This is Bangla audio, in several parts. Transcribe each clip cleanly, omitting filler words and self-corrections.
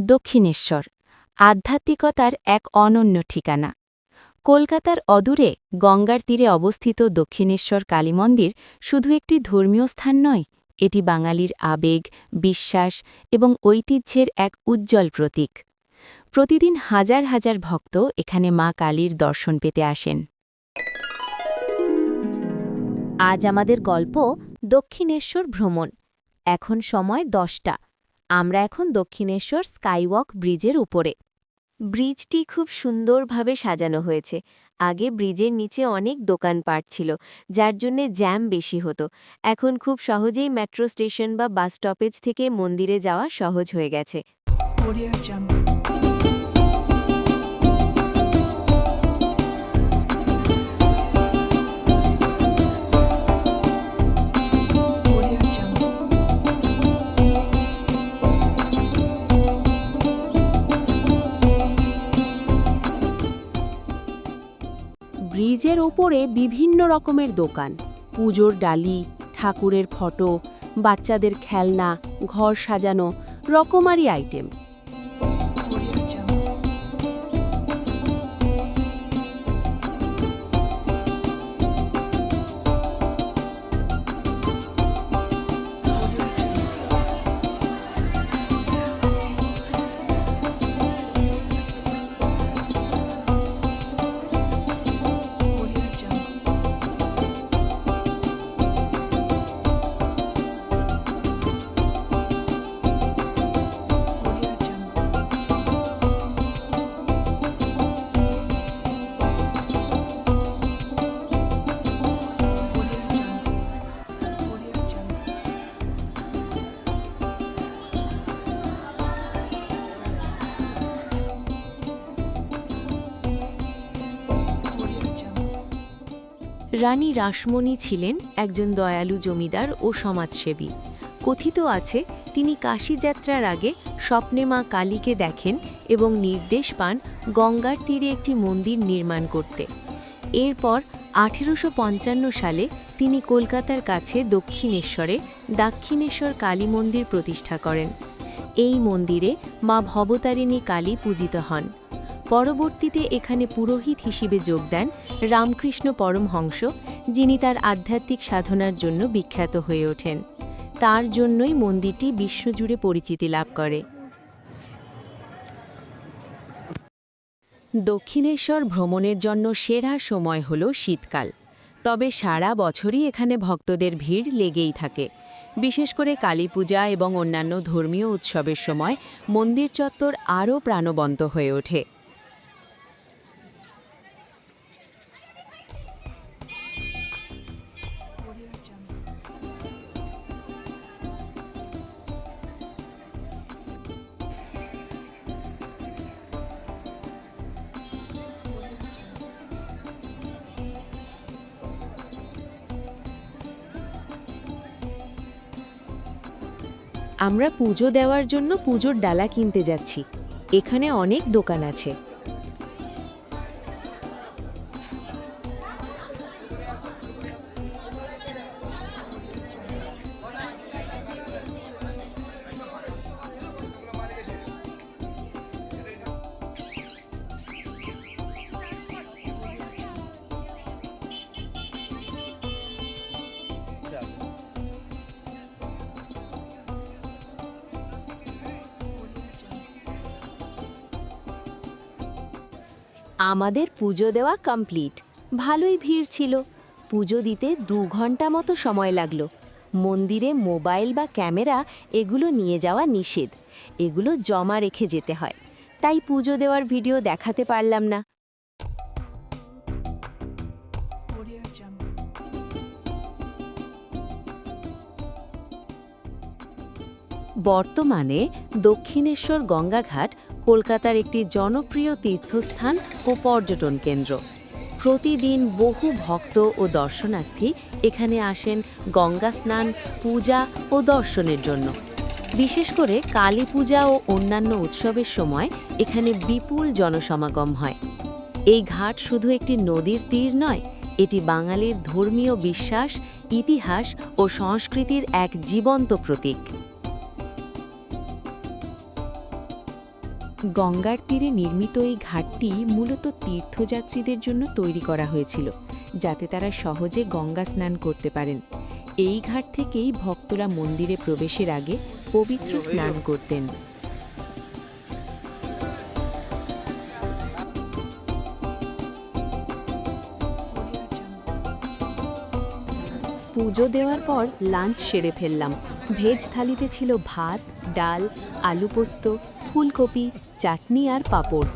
দক্ষিণেশ্বর আধ্যাত্মিকতার এক অনন্য ঠিকানা। কলকাতার অদূরে গঙ্গার তীরে অবস্থিত দক্ষিণেশ্বর কালী মন্দির শুধু একটি ধর্মীয় স্থান নয়, এটি বাঙালির আবেগ, বিশ্বাস এবং ঐতিহ্যের এক উজ্জ্বল প্রতীক। প্রতিদিন হাজার হাজার ভক্ত এখানে মা কালীর দর্শন পেতে আসেন। আজ আমাদের গল্প দক্ষিণেশ্বর ভ্রমণ। এখন সময় 10টা। আমরা এখন দক্ষিণেশ্বর স্কাইওয়াক ব্রিজের উপরে। ব্রিজটি খুব সুন্দরভাবে সাজানো হয়েছে। আগে ব্রিজের নিচে অনেক দোকানপাট ছিল, যার জন্যে জ্যাম বেশি হতো। এখন খুব সহজেই মেট্রো স্টেশন বা বাস স্টপেজ থেকে মন্দিরে যাওয়া সহজ হয়ে গেছে। ব্রিজের ওপরে বিভিন্ন রকমের দোকান, পুজোর ডালি, ঠাকুরের ফটো, বাচ্চাদের খেলনা, ঘর সাজানো, রকমারি আইটেম। রানী রাসমণি ছিলেন একজন দয়ালু জমিদার ও সমাজসেবী। কথিত আছে তিনি কাশী যাত্রার আগে স্বপ্নে মা কালীকে দেখেন এবং নির্দেশ পান গঙ্গার তীরে একটি মন্দির নির্মাণ করতে। এরপর 1855 সালে তিনি কলকাতার কাছে দক্ষিণেশ্বরে দাক্ষিণেশ্বর কালী মন্দির প্রতিষ্ঠা করেন। এই মন্দিরে মা ভবতারিণী কালী পূজিত হন। পরবর্তীতে এখানে পুরোহিত হিসেবে যোগ দেন রামকৃষ্ণ পরমহংস, যিনি তার আধ্যাত্মিক সাধনার জন্য বিখ্যাত হয়ে ওঠেন। তার জন্যই মন্দিরটি বিশ্বজুড়ে পরিচিতি লাভ করে। দক্ষিণেশ্বর ভ্রমণের জন্য সেরা সময় হল শীতকাল। তবে সারা বছরই এখানে ভক্তদের ভিড় লেগেই থাকে। বিশেষ করে কালীপূজা এবং অন্যান্য ধর্মীয় উৎসবের সময় মন্দির চত্বর আরও প্রাণবন্ত হয়ে ওঠে। আমরা পুজো দেওয়ার জন্য পুজোর ডালা কিনতে যাচ্ছি। এখানে অনেক দোকান আছে। আমাদের পুজো দেওয়া কমপ্লিট। ভালোই ভিড় ছিল। পুজো দিতে 2 ঘন্টা মতো সময় লাগলো। মন্দিরে মোবাইল বা ক্যামেরা এগুলো নিয়ে যাওয়া নিষেধ। এগুলো জমা রেখে যেতে হয়। তাই পুজো দেওয়ার ভিডিও দেখাতে পারলাম না। বর্তমানে দক্ষিণেশ্বর গঙ্গাঘাট কলকাতার একটি জনপ্রিয় তীর্থস্থান ও পর্যটন কেন্দ্র। প্রতিদিন বহু ভক্ত ও দর্শনার্থী এখানে আসেন গঙ্গা স্নান, পূজা ও দর্শনের জন্য। বিশেষ করে কালী পূজা ও অন্যান্য উৎসবের সময় এখানে বিপুল জনসমাগম হয়। এই ঘাট শুধু একটি নদীর তীর নয়, এটি বাঙালির ধর্মীয় বিশ্বাস, ইতিহাস ও সংস্কৃতির এক জীবন্ত প্রতীক। গঙ্গার তীরে নির্মিত এই ঘাটটি মূলত তীর্থযাত্রীদের জন্য তৈরি করা হয়েছিল, যাতে তারা সহজে গঙ্গা স্নান করতে পারেন। এই ঘাট থেকেই ভক্তরা মন্দিরে প্রবেশের আগে পবিত্র স্নান করতেন। পুজো দেওয়ার পর লাঞ্চ সেরে ফেললাম। ভেজ থালিতে ছিল ভাত, ডাল, আলু পোস্ত, ফুলকপি, চাটনি আর পাঁপড়।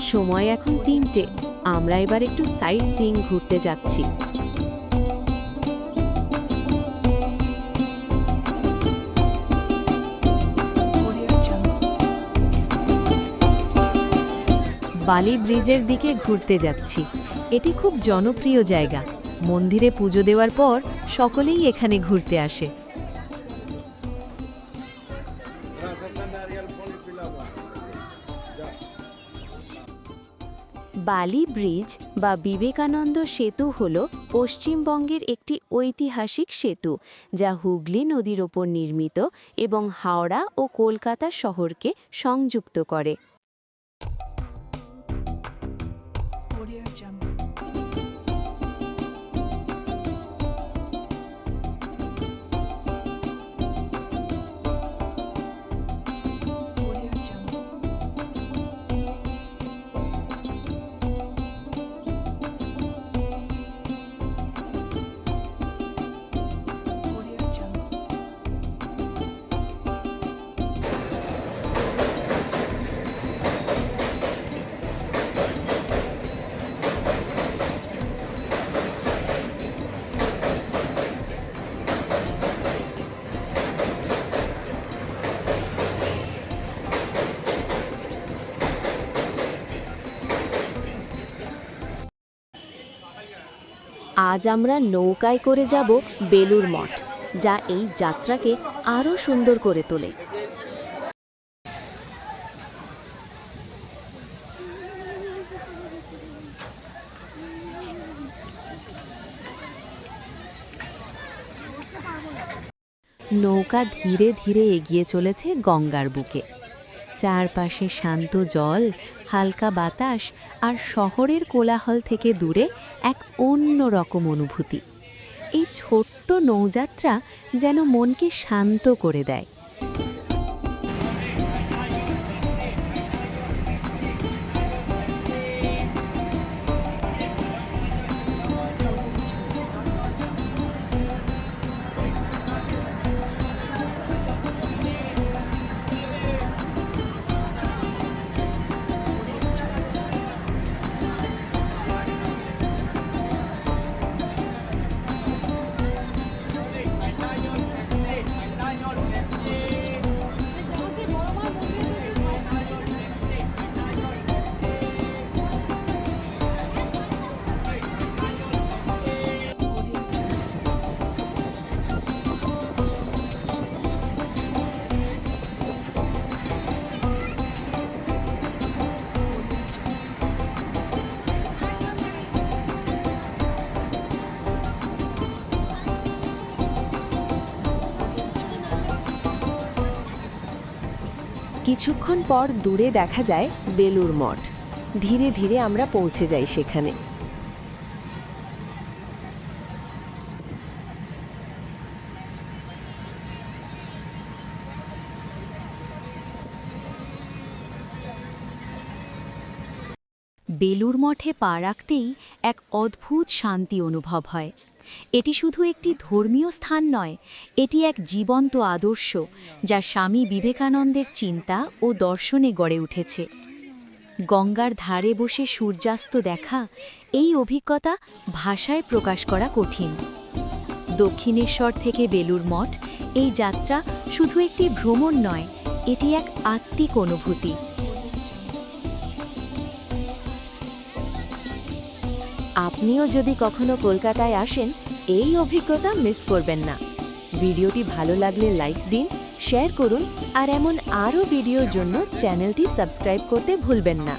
সময় এখন 3টে। আমরা এবার একটু সাইট সিইং ঘুরতে যাচ্ছি। বালি ব্রিজের দিকে ঘুরতে যাচ্ছি। এটি খুব জনপ্রিয় জায়গা। মন্দিরে পুজো দেওয়ার পর সকলেই এখানে ঘুরতে আসে। বালি ব্রিজ বা বিবেকানন্দ সেতু হল পশ্চিমবঙ্গের একটি ঐতিহাসিক সেতু, যা হুগলি নদীর ওপর নির্মিত এবং হাওড়া ও কলকাতা শহরকে সংযুক্ত করে। আজ আমরা নৌকায় করে যাব বেলুর মঠ, যা এই যাত্রাকে আরও সুন্দর করে তোলে। নৌকা ধীরে ধীরে এগিয়ে চলেছে গঙ্গার বুকে। চারপাশে শান্ত জল, হালকা বাতাস আর শহরের কোলাহল থেকে দূরে এক অন্য রকম অনুভূতি। এই ছোট্ট নৌযাত্রা যেন মনকে শান্ত করে দেয়। কিছুক্ষণ পর দূরে দেখা যায় বেলুর মঠ। ধীরে ধীরে আমরা পৌঁছে যাই সেখানে। বেলুর মঠে পা রাখতেই এক অদ্ভুত শান্তি অনুভব হয়। এটি শুধু একটি ধর্মীয় স্থান নয়, এটি এক জীবন্ত আদর্শ, যা স্বামী বিবেকানন্দের চিন্তা ও দর্শনে গড়ে উঠেছে। গঙ্গার ধারে বসে সূর্যাস্ত দেখা, এই অভিজ্ঞতা ভাষায় প্রকাশ করা কঠিন। দক্ষিণেশ্বর থেকে বেলুর মঠ এই যাত্রা শুধু একটি ভ্রমণ নয়, এটি এক আত্মিক অনুভূতি। আপনিও যদি কখনো কলকাতায় আসেন, এই অভিজ্ঞতা মিস করবেন না। ভিডিওটি ভালো লাগলে লাইক দিন, শেয়ার করুন আর এমন আরও ভিডিওর জন্য চ্যানেলটি সাবস্ক্রাইব করতে ভুলবেন না।